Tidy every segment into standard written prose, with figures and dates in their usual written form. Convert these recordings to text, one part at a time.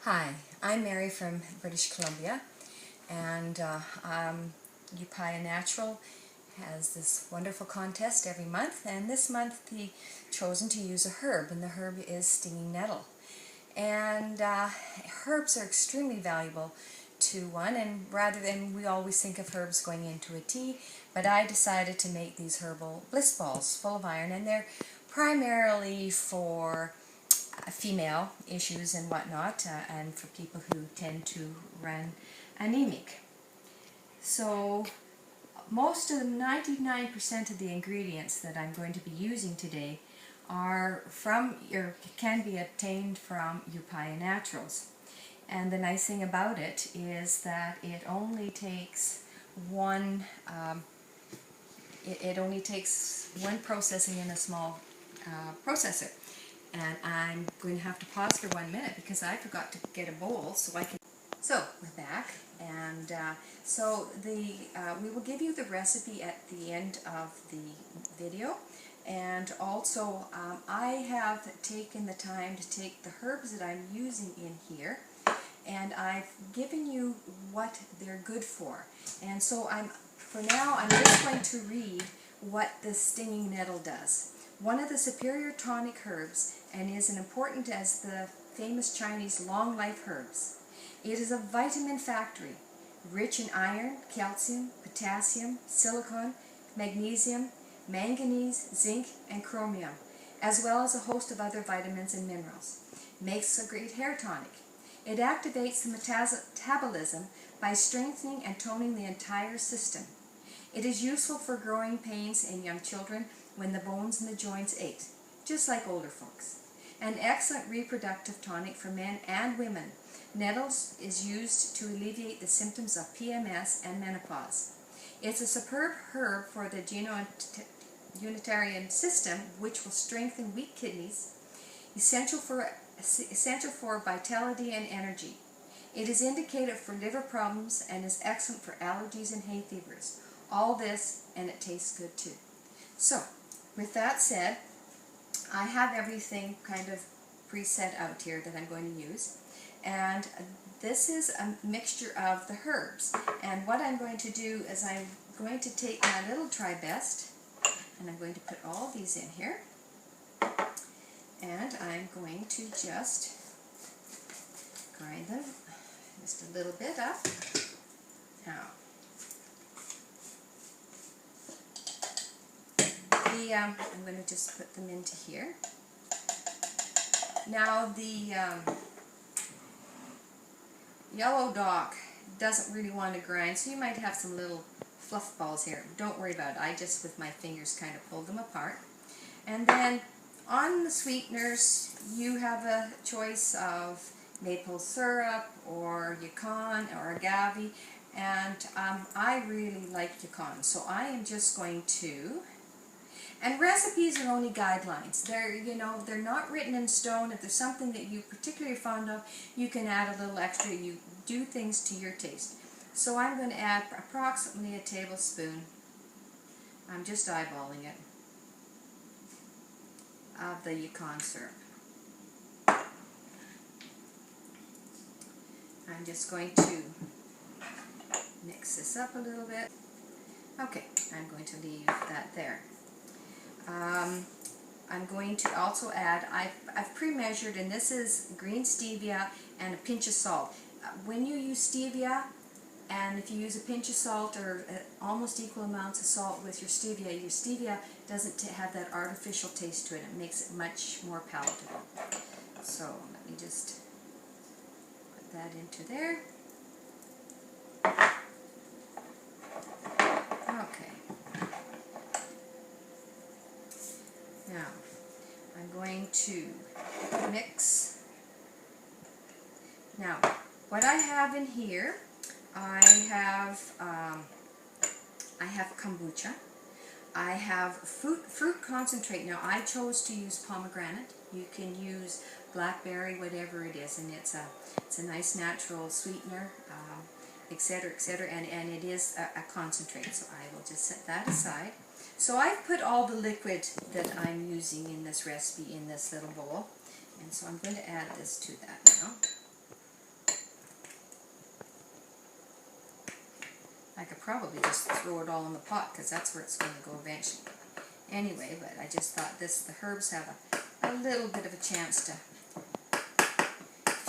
Hi, I'm Mary from British Columbia, and Upaya Natural has this wonderful contest every month, and this month they chosen to use a herb, and the herb is stinging nettle. And herbs are extremely valuable to one, and rather than we always think of herbs going into a tea, but I decided to make these herbal bliss balls full of iron, and they're primarily for female issues and whatnot, and for people who tend to run anemic. So most of the 99% of the ingredients that I'm going to be using today are from, or can be obtained from Upaya Naturals. And the nice thing about it is that it only takes one processing in a small processor. And I'm going to have to pause for 1 minute because I forgot to get a bowl so I can. So we're back, and we will give you the recipe at the end of the video. And also I have taken the time to take the herbs that I'm using in here, and I've given you what they're good for. And so for now I'm just going to read what the stinging nettle does. One of the superior tonic herbs, and is as important as the famous Chinese long life herbs. It is a vitamin factory, rich in iron, calcium, potassium, silicon, magnesium, manganese, zinc, and chromium, as well as a host of other vitamins and minerals. Makes a great hair tonic. It activates the metabolism by strengthening and toning the entire system. It is useful for growing pains in young children when the bones and the joints ache, just like older folks. An excellent reproductive tonic for men and women. Nettles is used to alleviate the symptoms of PMS and menopause. It's a superb herb for the urinary system, which will strengthen weak kidneys, essential for vitality and energy. It is indicated for liver problems and is excellent for allergies and hay fevers. All this, and it tastes good too. So, with that said, I have everything kind of preset out here that I'm going to use. And this is a mixture of the herbs. And what I'm going to do is I'm going to take my little Tri-Best, and I'm going to put all these in here. And I'm going to just grind them just a little bit up. Now, I'm going to just put them into here. Now the yellow dock doesn't really want to grind, so you might have some little fluff balls here. Don't worry about it. I just with my fingers kind of pulled them apart. And then on the sweeteners, you have a choice of maple syrup or yacon or agave, and I really like yacon, so I am just going to. And recipes are only guidelines. They're not written in stone. If there's something that you're particularly fond of, you can add a little extra. You do things to your taste. So I'm going to add approximately a tablespoon, I'm just eyeballing it, of the yacon syrup. I'm just going to mix this up a little bit. Okay, I'm going to leave that there. I'm going to also add, I've pre-measured, and this is green stevia and a pinch of salt. When you use stevia, and if you use a pinch of salt or almost equal amounts of salt with your stevia doesn't have that artificial taste to it. It makes it much more palatable. So let me just put that into there. Okay. Now, I'm going to mix. Now, what I have in here, I have kombucha. I have fruit concentrate. Now, I chose to use pomegranate. You can use blackberry, whatever it is, and it's a nice natural sweetener, etc., etc. And it is a concentrate. So I will just set that aside. So I've put all the liquid that I'm using in this recipe in this little bowl, and so I'm going to add this to that now. I could probably just throw it all in the pot because that's where it's going to go eventually. Anyway, but I just thought the herbs have a little bit of a chance to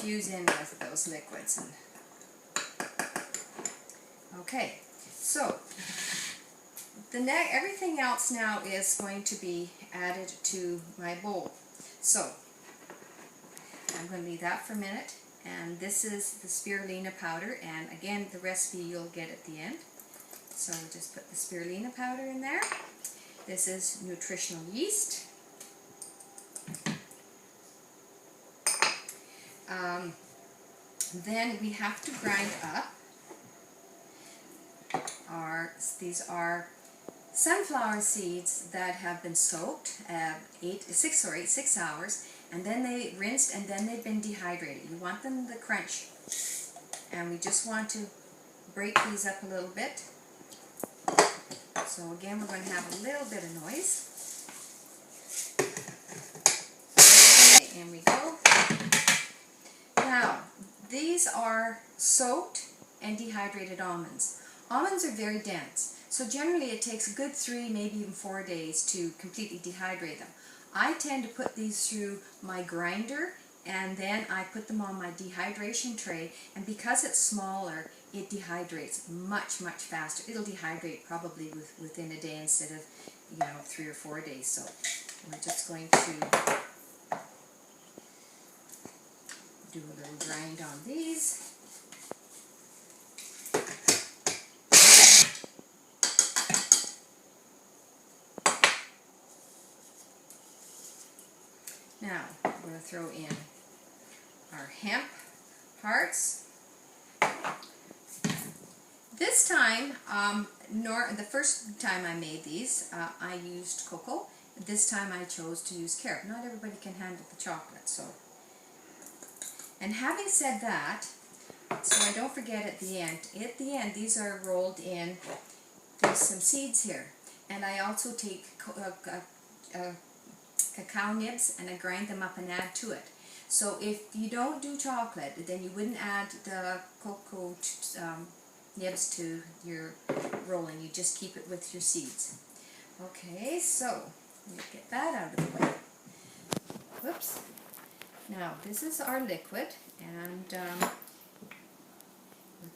fuse in with those liquids. Okay, so everything else now is going to be added to my bowl. So I'm going to leave that for a minute. And this is the spirulina powder, and again the recipe you'll get at the end. So we'll just put the spirulina powder in there. This is nutritional yeast. Then we have to grind up these are sunflower seeds that have been soaked 6 hours, and then they rinsed, and then they've been dehydrated. You want them to crunch, and we just want to break these up a little bit. So again, we're going to have a little bit of noise. Okay, and we go. Now, these are soaked and dehydrated almonds. Almonds are very dense, so generally it takes a good 3, maybe even 4 days to completely dehydrate them. I tend to put these through my grinder, and then I put them on my dehydration tray, and because it's smaller, it dehydrates much, much faster. It'll dehydrate probably within a day instead of, 3 or 4 days. So we're just going to do a little grind on these. Now, we're going to throw in our hemp hearts. This time, the first time I made these, I used cocoa. This time I chose to use carob. Not everybody can handle the chocolate, so. And having said that, so I don't forget at the end, these are rolled in. There's some seeds here. And I also take cacao nibs and I grind them up and add to it. So if you don't do chocolate, then you wouldn't add the cocoa nibs to your rolling. You just keep it with your seeds. Okay, so let me get that out of the way. Whoops. Now this is our liquid, and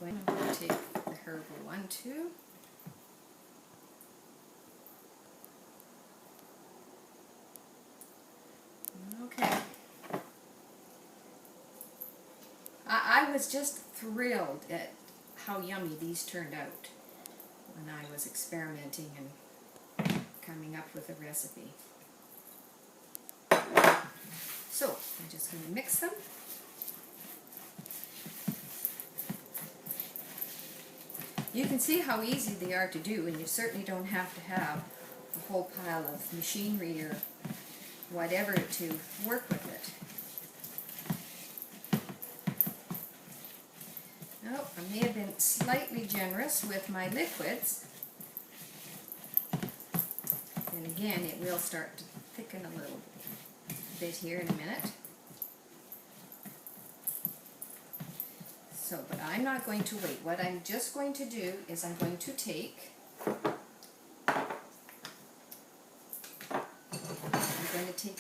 we're going to take the Herbal one too. Okay. I was just thrilled at how yummy these turned out when I was experimenting and coming up with a recipe. So, I'm just going to mix them. You can see how easy they are to do, and you certainly don't have to have a whole pile of machinery or whatever to work with it. Oh, I may have been slightly generous with my liquids. And again, it will start to thicken a little bit here in a minute. So, but I'm not going to wait. What I'm just going to do is I'm going to take,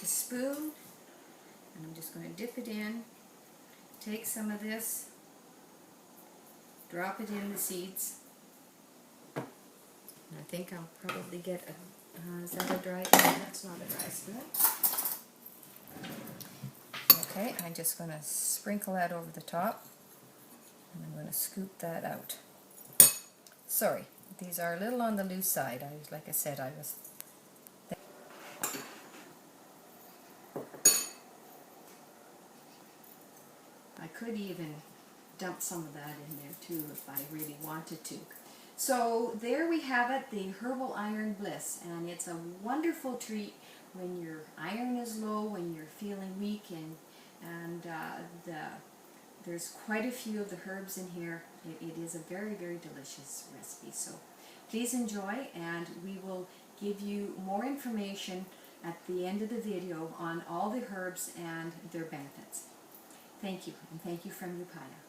a spoon, and I'm just going to dip it in, take some of this, drop it in the seeds. And I think I'll probably get is that a dry? No, that's not a dry spoon. Okay, I'm just going to sprinkle that over the top, and I'm going to scoop that out. Sorry, these are a little on the loose side. Like I said, I could even dump some of that in there too if I really wanted to. So there we have it, the Herbal Iron Bliss, and it's a wonderful treat when your iron is low, when you're feeling weak, and there's quite a few of the herbs in here. It is a very, very delicious recipe. So please enjoy, and we will give you more information at the end of the video on all the herbs and their benefits. Thank you, and thank you from Upaya.